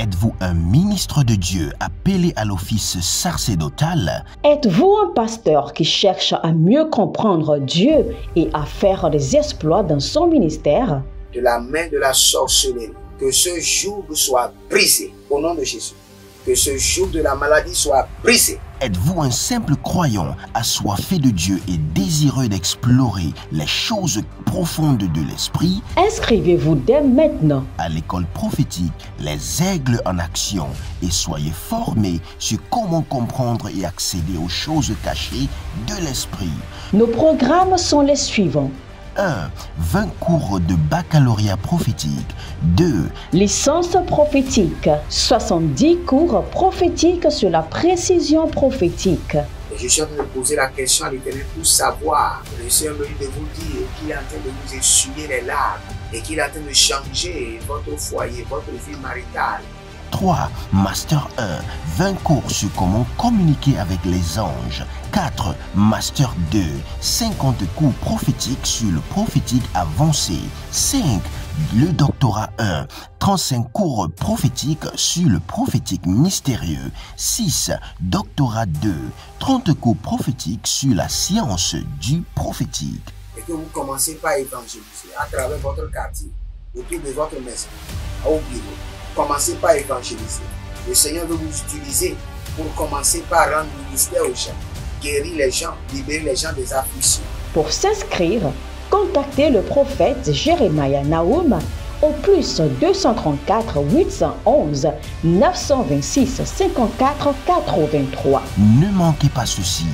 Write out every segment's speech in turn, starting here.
Êtes-vous un ministre de Dieu appelé à l'office sacerdotal? Êtes-vous un pasteur qui cherche à mieux comprendre Dieu et à faire des exploits dans son ministère? De la main de la sorcellerie, que ce joug soit brisé au nom de Jésus. Que ce joug de la maladie soit brisé. Êtes-vous un simple croyant assoiffé de Dieu et désireux d'explorer les choses profondes de l'esprit? Inscrivez-vous dès maintenant À l'école prophétique Les Aigles en Action et soyez formés sur comment comprendre et accéder aux choses cachées de l'esprit. Nos programmes sont les suivants. 1. 20 cours de baccalauréat prophétique. 2. Licence prophétique. 70 cours prophétiques sur la précision prophétique. Et je suis en train de poser la question à l'Éternel pour savoir. Le Seigneur me dit de vous dire qu'il est en train de vous essuyer les larmes et qu'il est en train de changer votre foyer, votre vie maritale. 3. Master 1. 20 cours sur comment communiquer avec les anges. 4. Master 2. 50 cours prophétiques sur le prophétique avancé. 5. Le doctorat 1. 35 cours prophétiques sur le prophétique mystérieux. 6. Doctorat 2. 30 cours prophétiques sur la science du prophétique. Et que vous commencez par évangéliser à travers votre quartier, autour de votre maison, au bureau. Commencez par évangéliser. Le Seigneur veut vous utiliser pour commencer par rendre ministère aux gens, guérir les gens, libérer les gens des afflictions. Pour s'inscrire, contactez le prophète Jérémia Nahum au plus 234 811 926 54 83. Ne manquez pas ceci,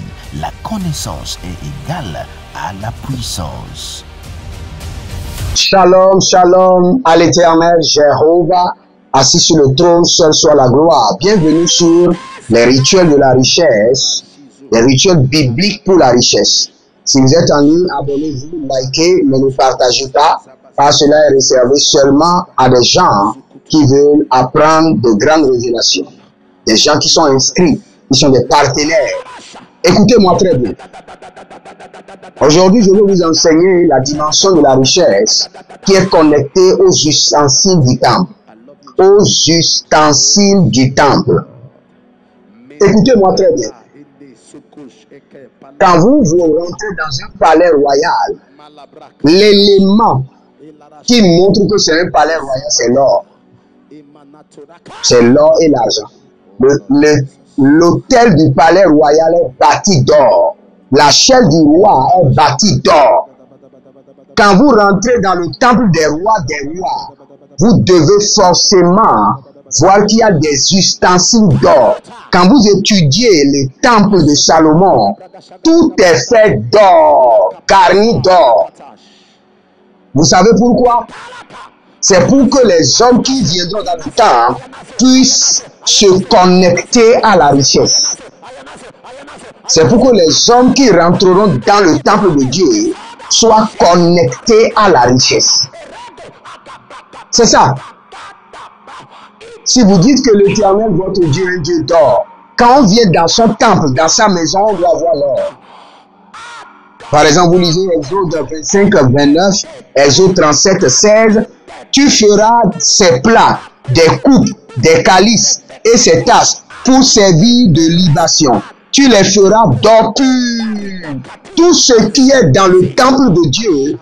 la connaissance est égale à la puissance. Shalom, shalom à l'Éternel Jéhovah, assis sur le trône, seul soit la gloire. Bienvenue sur les rituels de la richesse, les rituels bibliques pour la richesse. Si vous êtes en ligne, abonnez-vous, likez, mais ne partagez pas, parce que cela est réservé seulement à des gens qui veulent apprendre de grandes révélations. Des gens qui sont inscrits, qui sont des partenaires. Écoutez-moi très bien. Aujourd'hui, je vais vous enseigner la dimension de la richesse qui est connectée aux ustensiles du temple. Aux ustensiles du temple. Écoutez-moi très bien. Quand vous rentrez dans un palais royal, l'élément qui montre que c'est un palais royal, c'est l'or. C'est l'or et l'argent. L'hôtel du palais royal est bâti d'or. La chaise du roi est bâtie d'or. Quand vous rentrez dans le temple des rois, vous devez forcément voir qu'il y a des ustensiles d'or. Quand vous étudiez le temple de Salomon, tout est fait d'or, garni d'or. Vous savez pourquoi? C'est pour que les hommes qui viendront dans le temple puissent se connecter à la richesse. C'est pour que les hommes qui rentreront dans le temple de Dieu soient connectés à la richesse. C'est ça. Si vous dites que l'Éternel, votre Dieu, est un Dieu d'or, quand on vient dans son temple, dans sa maison, on doit voir l'or. Par exemple, vous lisez Exode 25, 29, Exode 37, 16. Tu feras ces plats, des coupes, des calices et ces tasses pour servir de libation. Tu les feras d'or pur. Tout ce qui est dans le temple de Dieu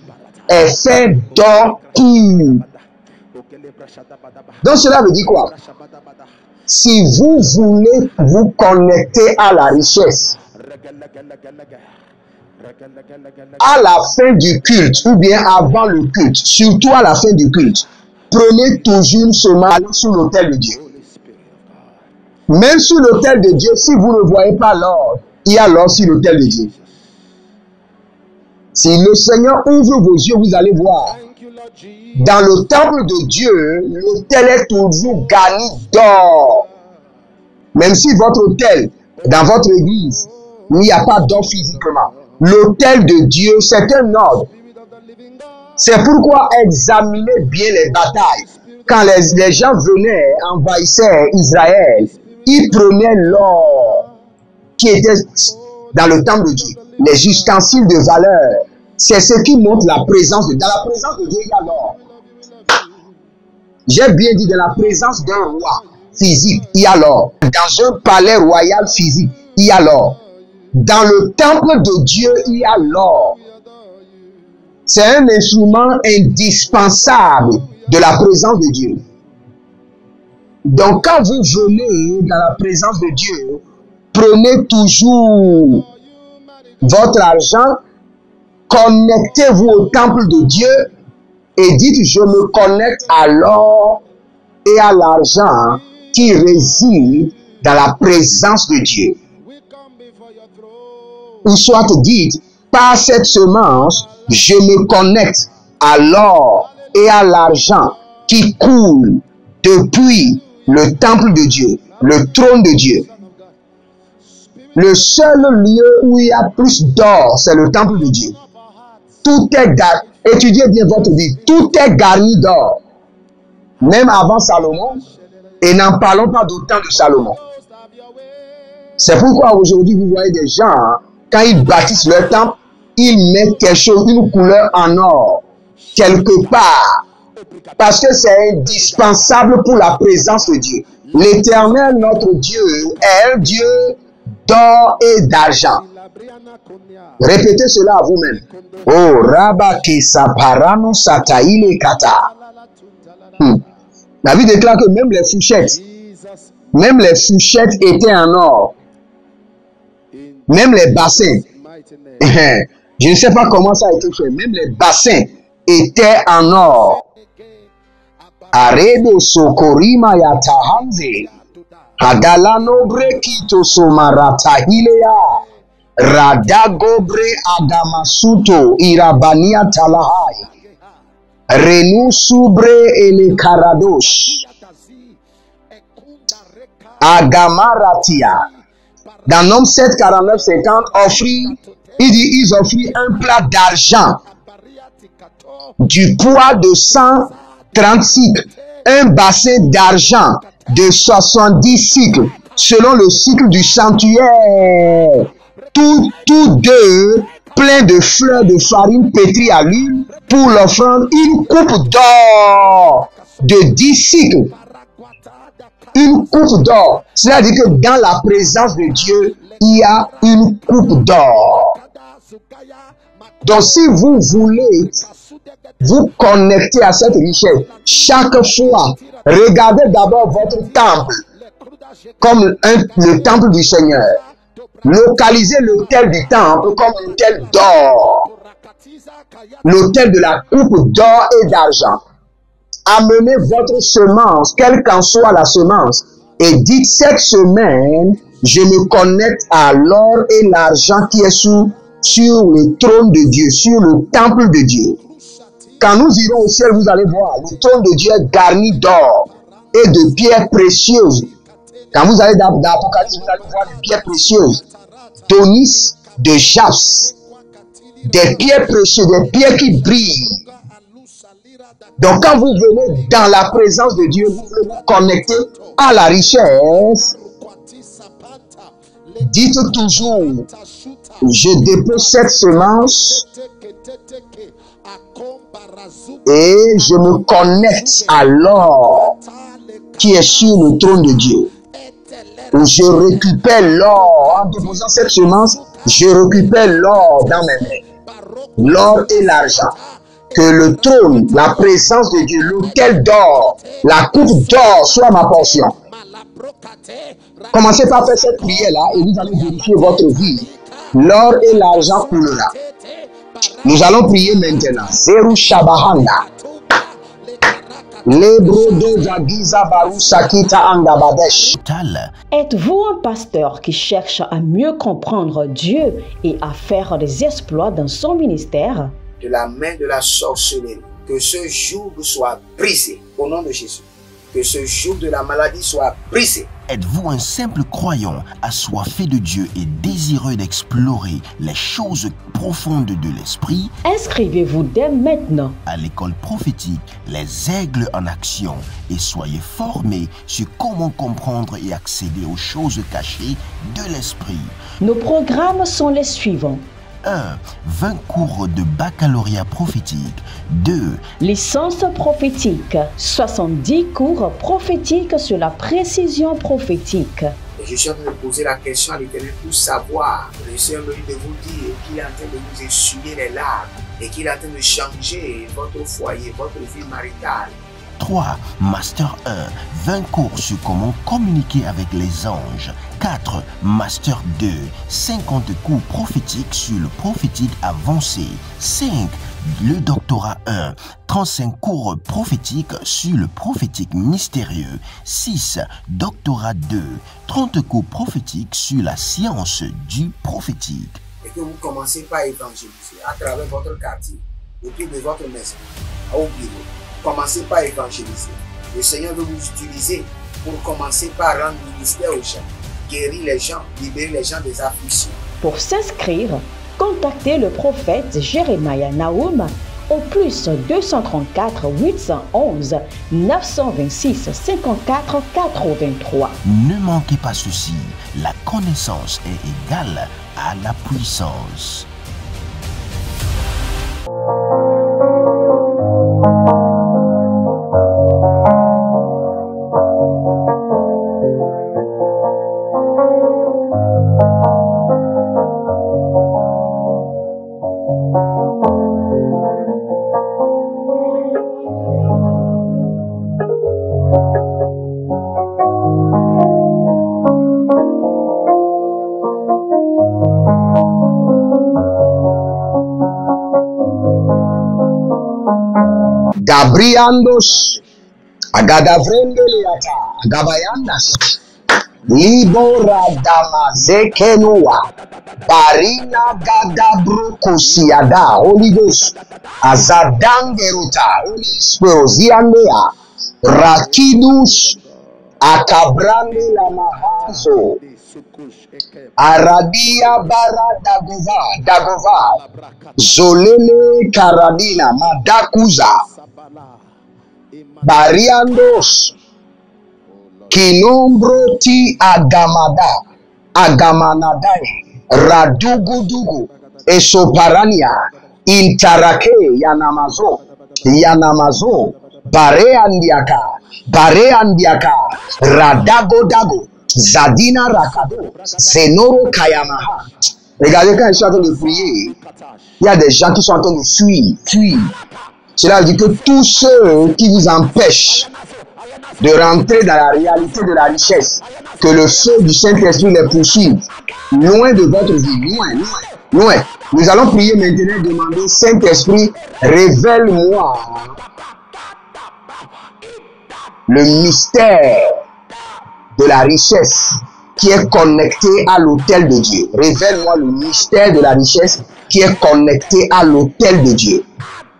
est fait d'or pur. Donc cela veut dire quoi? Si vous voulez vous connecter à la richesse, à la fin du culte ou bien avant le culte, surtout à la fin du culte, prenez toujours seulement aller sur l'autel de Dieu. Même sur l'autel de Dieu, si vous ne voyez pas l'or, il y a l'or sur l'autel de Dieu. Si le Seigneur ouvre vos yeux, vous allez voir. Dans le temple de Dieu, l'autel est toujours garni d'or. Même si votre autel, dans votre église, il n'y a pas d'or physiquement. L'autel de Dieu, c'est un ordre. C'est pourquoi examinez bien les batailles. Quand les gens venaient, envahissaient Israël, ils prenaient l'or qui était dans le temple de Dieu. Les ustensiles de valeur, c'est ce qui montre la présence de Dieu. Dans la présence de Dieu, il y a l'or. J'ai bien dit de la présence d'un roi. physique, il y a l'or. Dans un palais royal physique, il y a l'or. Dans le temple de Dieu, il y a l'or. C'est un instrument indispensable de la présence de Dieu. Donc quand vous venez dans la présence de Dieu, prenez toujours votre argent, connectez-vous au temple de Dieu et dites: je me connecte à l'or et à l'argent qui réside dans la présence de Dieu. Ou soit dites: par cette semence, je me connecte à l'or et à l'argent qui coule depuis le temple de Dieu, le trône de Dieu. Le seul lieu où il y a plus d'or, c'est le temple de Dieu. Tout est garni. Étudiez bien votre vie. Tout est garni d'or. Même avant Salomon. Et n'en parlons pas d'autant de Salomon. C'est pourquoi aujourd'hui, vous voyez des gens, quand ils bâtissent leur temple, ils mettent quelque chose, une couleur en or, quelque part. Parce que c'est indispensable pour la présence de Dieu. L'Éternel, notre Dieu, est un Dieu d'or et d'argent. Répétez cela à vous-même. Oh, Rabake Saparano Sataile Kata. La Bible déclare que même les fourchettes étaient en or. Même les bassins. Je ne sais pas comment ça a été fait. Même les bassins étaient en or. Aredo Sokorima Yatahanze. Agalano Brekito Somarata Hilea. Radagobre Adamasuto Irabania Talahai. Renu Subre Ele Karadosh. Agamaratia. Dans Nom 7, 49, 50, ils offrirent un plat d'argent du poids de 130 cycles, un bassin d'argent de 70 cycles, selon le cycle du sanctuaire. Tous deux pleins de fleurs de farine pétrie à l'huile pour l'offrande, une coupe d'or de 10 cycles. Une coupe d'or. C'est-à-dire que dans la présence de Dieu, il y a une coupe d'or. Donc si vous voulez vous connecter à cette richesse, chaque fois, regardez d'abord votre temple comme le temple du Seigneur. Localisez l'autel du temple comme l'autel d'or. L'autel de la coupe d'or et d'argent. Amenez votre semence, quelle qu'en soit la semence, et dites: cette semaine, je me connecte à l'or et l'argent qui est sur le trône de Dieu, sur le temple de Dieu. Quand nous irons au ciel, vous allez voir, le trône de Dieu est garni d'or et de pierres précieuses. Quand vous allez dans l'Apocalypse, vous allez voir des pierres précieuses, d'onyx, de jaspe, des pierres précieuses, des pierres qui brillent. Donc quand vous venez dans la présence de Dieu, vous voulez vous connecter à la richesse. Dites toujours: je dépose cette semence et je me connecte à l'or qui est sur le trône de Dieu. Je récupère l'or. En déposant cette semence, je récupère l'or dans mes mains. L'or et l'argent. Que le trône, la présence de Dieu, l'autel d'or, la coupe d'or soit ma portion. Commencez par faire cette prière-là et vous allez vérifier votre vie. L'or et l'argent coulera. Nous allons prier maintenant. Zeru Shabahanda. Êtes-vous un pasteur qui cherche à mieux comprendre Dieu et à faire des exploits dans son ministère? De la main de la sorcellerie, que ce joug soit brisé au nom de Jésus. Que ce joug de la maladie soit brisé. Êtes-vous un simple croyant assoiffé de Dieu et désireux d'explorer les choses profondes de l'esprit? Inscrivez-vous dès maintenant à l'école prophétique Les Aigles en Action et soyez formés sur comment comprendre et accéder aux choses cachées de l'esprit. Nos programmes sont les suivants. 1. 20 cours de baccalauréat prophétique. 2. Licence prophétique. 70 cours prophétiques sur la précision prophétique. Et je suis en train de poser la question à l'Éternel pour savoir. Le Seigneur me dit de vous dire qu'il est en train de vous essuyer les larmes et qu'il est en train de changer votre foyer, votre vie maritale. 3. Master 1. 20 cours sur comment communiquer avec les anges. 4. Master 2. 50 cours prophétiques sur le prophétique avancé. 5. Le doctorat 1. 35 cours prophétiques sur le prophétique mystérieux. 6. Doctorat 2. 30 cours prophétiques sur la science du prophétique. Et que vous commencez par évangéliser à travers votre quartier, autour de votre maison, au bureau. Commencez par évangéliser. Le Seigneur veut vous utiliser pour commencer par rendre ministère aux gens, guérir les gens, libérer les gens des afflictions. Pour s'inscrire, contactez le prophète Jérémie Naoum au plus 234 811 926 54 83. Ne manquez pas ceci, la connaissance est égale à la puissance. Gabriandos, Agadavrendeliata, Agabayandas, Libora Damazekenua, Barina Gadabrokosiada, Holy Ghost, Azadangeruta, Holy Spirit, Ziandea, Rakidus, Akabrande Lamahazo, Aradia Bara Dagova, Zolele Karadina, Madakuza, Bariandos, Kinombro ti Agamanadai, Radugudugu, Esoparania, Intarake, Yanamazo, Bareandiaka, Radagodago, Zadina Rakado, Zenoro Kayamaha. Regardez quand ils sont en train de prier, il y a des gens qui sont en train de fuir. Cela veut dire que tous ceux qui vous empêchent de rentrer dans la réalité de la richesse, que le feu du Saint-Esprit les poursuive, loin de votre vie, loin. Nous allons prier maintenant, demander, Saint-Esprit, révèle-moi le mystère de la richesse qui est connecté à l'autel de Dieu. Révèle-moi le mystère de la richesse qui est connecté à l'autel de Dieu.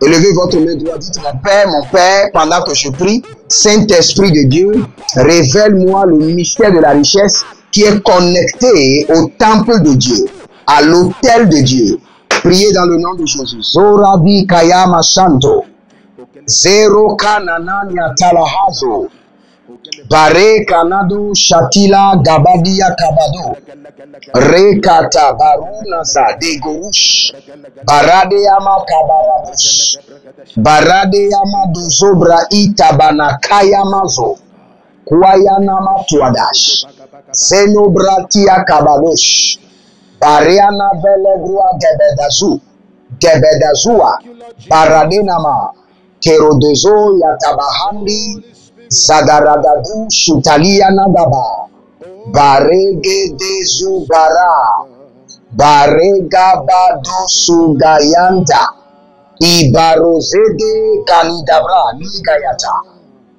Élevez votre main droite, dites mon Père, pendant que je prie, Saint-Esprit de Dieu, révèle-moi le mystère de la richesse qui est connecté au temple de Dieu, à l'autel de Dieu. Priez dans le nom de Jésus. Zorabi Kayama Santo, Zero Kananania Talahazo, Bare Kanado Shatila Gabadia Kabado, Rekata Barunaza de Gorush, Baradeyama Kabarabush, Baradeyama Dozobra Itabana Kayamazo, Kwayanama Tuadash, Zenobratia Kabadosh, Bariana Belegrua Gebedazua, Baradenama, Kerodozo Yatabahandi, Zagaradadu Shutalia Nagaba, Barege de Zubara, Barega Bado Sugayanta, Ibarozede Kanidabra Nigayata,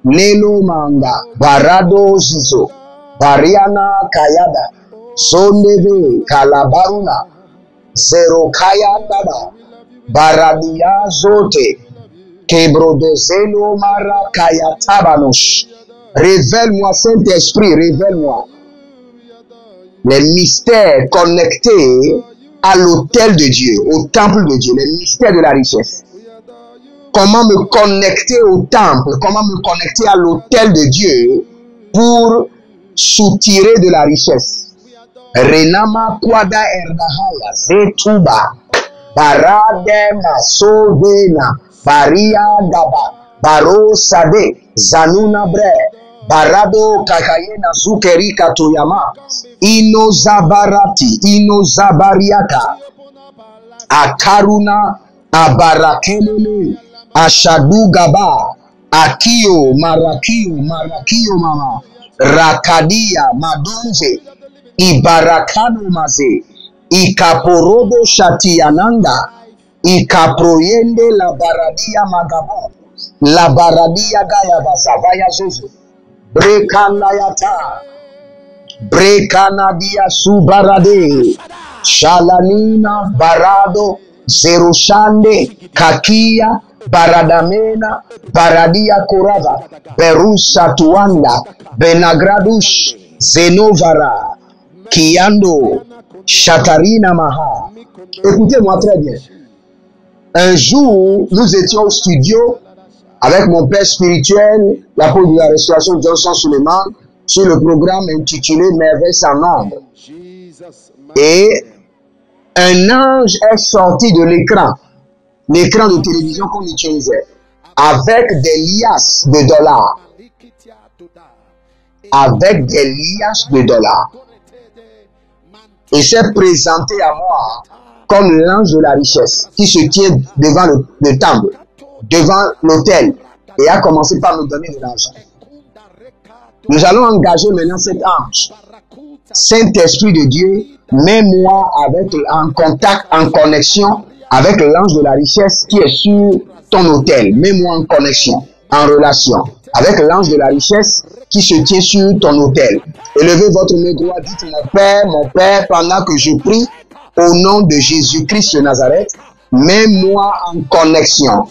Nelo Manga, Barado Zizo, Bariana Kayada, Sondebe Kalabaruna, Zero Kayandaba, Baradia Zote, Kebrodozelo Mara Kayatabanos. Révèle-moi, Saint-Esprit, révèle-moi les mystères connectés à l'autel de Dieu, au temple de Dieu, les mystères de la richesse. Comment me connecter au temple, comment me connecter à l'autel de Dieu pour soutirer de la richesse. Renama Kwada Erdahaya, Zetuba, Barade Masovena, Baria Gaba, Baro Sade, Zanuna Bre, Barado Kakayena Zukerika Toyama, Ino Zabarati, Ino Zabariaka, Akaruna, Abarakelele, Ashadu Gaba, Akio, Marakio Mama, Rakadia, Madonze, Ibarakano Maze, Ikaporodo Shatiananda, Ikaproyende la Baradia Magabo, la Baradia Gaya Basavaya Zozo, Brekanayata, Brekanadia Subarade, Shalanina Barado, Zerushande, Kakia, Baradamena, Baradia Korava, Berusa Tuanda, Benagradush, Zenovara, Kiando, Chatarina Maha. Écoutez-moi très bien. Un jour, nous étions au studio avec mon père spirituel, l'apôtre de la restauration Johnson Suleiman, sur le programme intitulé Merveille sans nombre. Et un ange est sorti de l'écran de télévision qu'on utilisait, avec des liasses de dollars. Avec des liasses de dollars. Et s'est présenté à moi comme l'ange de la richesse qui se tient devant le temple, devant l'autel, et a commencé par me donner de l'argent. Nous allons engager maintenant cet ange. Saint-Esprit de Dieu, mets-moi en contact, en connexion avec l'ange de la richesse qui est sur ton autel. Mets-moi en connexion, en relation avec l'ange de la richesse qui se tient sur ton autel. Élevez votre main droite, dites mon Père, pendant que je prie au nom de Jésus-Christ de Nazareth, mets-moi en connexion,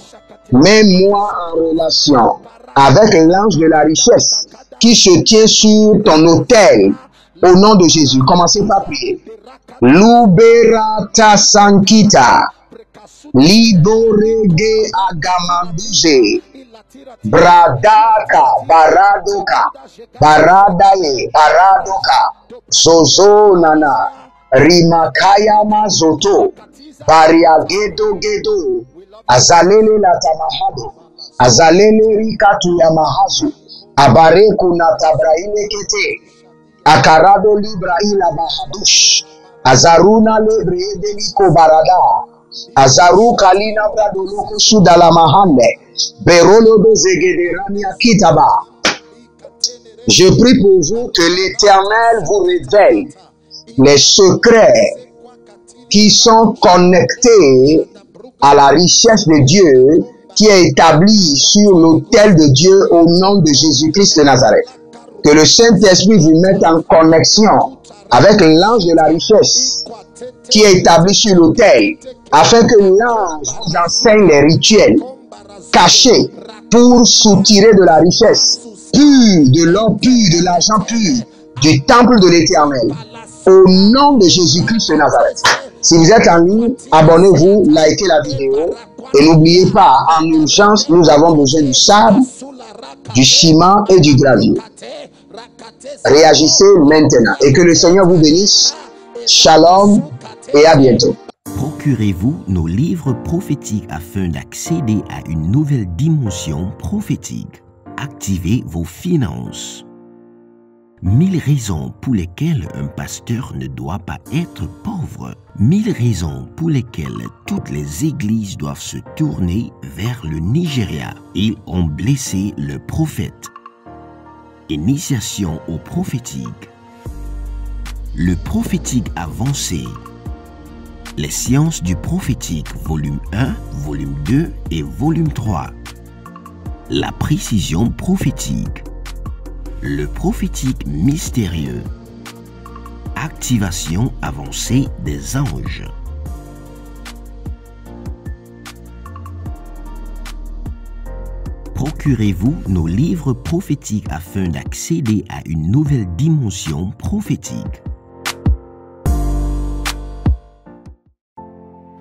mets-moi en relation avec l'ange de la richesse qui se tient sur ton autel. Au nom de Jésus, commencez par prier. Luberata Sankita, Liborege Agamanduze, Bradaka, Baradoka, Baradaye, Baradoka, Zozonana, Rimakaya Mazoto, Bariagedo Gedo, Azalele Latamahado, Azalele Rikatu Yamahazu, Abareku Natabraine Kete, Akarado Libra Ila Bahadush, Azaruna Lebre Deliko Barada, Azaru Kalina Bradoloko Sudala Mahande, Berolo Bezegederania Kitaba. Je prie pour vous que l'Éternel vous révèle les secrets qui sont connectés à la richesse de Dieu qui est établie sur l'autel de Dieu au nom de Jésus-Christ de Nazareth. Que le Saint-Esprit vous mette en connexion avec l'ange de la richesse qui est établi sur l'autel, afin que l'ange vous enseigne les rituels cachés pour soutirer de la richesse pure, de l'or pur, de l'argent pur, du temple de l'Éternel, au nom de Jésus-Christ de Nazareth. Si vous êtes en ligne, abonnez-vous, likez la vidéo et n'oubliez pas, en urgence, nous avons besoin du sable, du ciment et du gravier. Réagissez maintenant et que le Seigneur vous bénisse. Shalom et à bientôt. Procurez-vous nos livres prophétiques afin d'accéder à une nouvelle dimension prophétique. Activez vos finances. 1000 raisons pour lesquelles un pasteur ne doit pas être pauvre. 1000 raisons pour lesquelles toutes les églises doivent se tourner vers le Nigeria. Ils ont blessé le prophète. Initiation au prophétique. Le prophétique avancé. Les sciences du prophétique, volume 1, volume 2 et volume 3. La précision prophétique. Le prophétique mystérieux. Activation avancée des anges. Procurez-vous nos livres prophétiques afin d'accéder à une nouvelle dimension prophétique.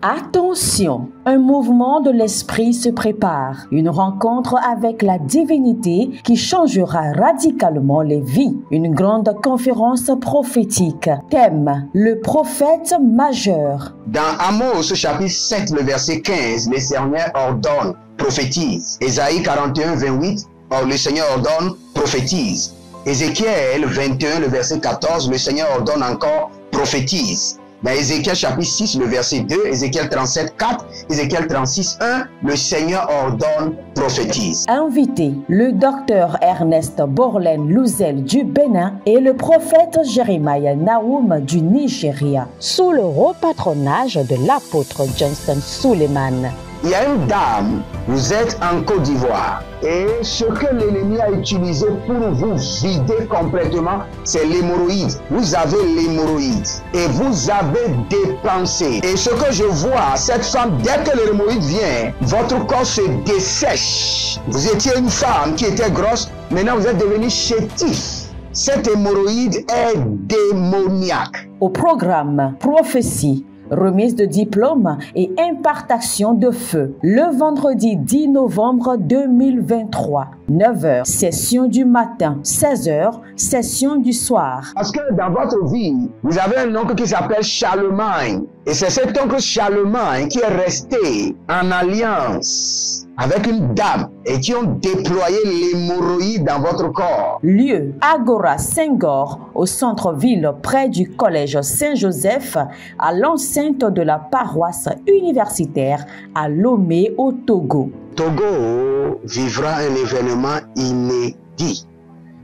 Attention, un mouvement de l'esprit se prépare, une rencontre avec la divinité qui changera radicalement les vies, une grande conférence prophétique. Thème, le prophète majeur. Dans Amos chapitre 7, le verset 15, le Seigneur ordonne, prophétise. Ésaïe 41, 28, le Seigneur ordonne, prophétise. Ézéchiel 21, le verset 14, le Seigneur ordonne encore, prophétise. Dans Ézéchiel chapitre 6, le verset 2, Ézéchiel 37, 4, Ézéchiel 36, 1, le Seigneur ordonne, prophétise. Invité, le docteur Ernest Borlen Louzel du Bénin et le prophète Jeremiah Nahum du Nigeria, sous le haut patronage de l'apôtre Johnson Suleiman. Il y a une dame, vous êtes en Côte d'Ivoire et ce que l'ennemi a utilisé pour vous vider complètement, c'est l'hémorroïde. Vous avez l'hémorroïde et vous avez dépensé. Et ce que je vois, cette femme, dès que l'hémorroïde vient, votre corps se dessèche. Vous étiez une femme qui était grosse, maintenant vous êtes devenu chétif. Cette hémorroïde est démoniaque. Au programme Prophétie, remise de diplôme et impartation de feu. Le vendredi 10 novembre 2023, 9h, session du matin, 16h, session du soir. Parce que dans votre vie, vous avez un oncle qui s'appelle Charlemagne. Et c'est cet oncle Charlemagne qui est resté en alliance avec une dame et qui ont déployé l'hémorroïde dans votre corps. Lieu, Agora Senghor, au centre-ville près du collège Saint-Joseph, à l'enceinte de la paroisse universitaire à Lomé au Togo. Togo vivra un événement inédit.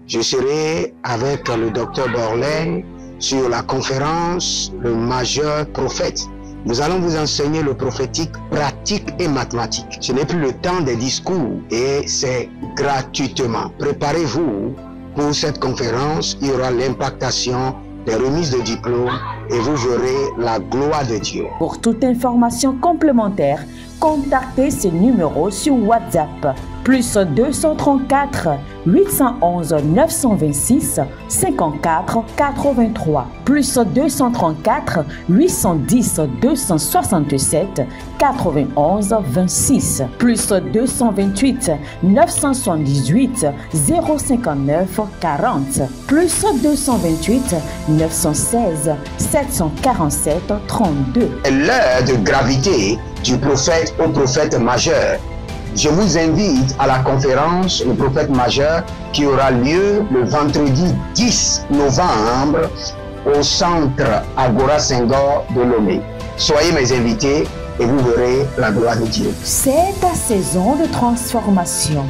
Je serai avec le docteur Borlen sur la conférence Le Majeur Prophète. Nous allons vous enseigner le prophétique pratique et mathématique. Ce n'est plus le temps des discours et c'est gratuitement. Préparez-vous pour cette conférence. Il y aura l'impactation des remises de diplômes et vous verrez la gloire de Dieu. Pour toute information complémentaire, contactez ces numéros sur WhatsApp. Plus 234 811 926 54 83. Plus 234 810 267 91 26. Plus 228 978 059 40. Plus 228 916 747 32. L'heure de gravité du prophète au prophète majeur. Je vous invite à la conférence Le Prophète Majeur qui aura lieu le vendredi 10 novembre au centre Agora Senghor de Lomé. Soyez mes invités et vous verrez la gloire de Dieu. C'est ta saison de transformation.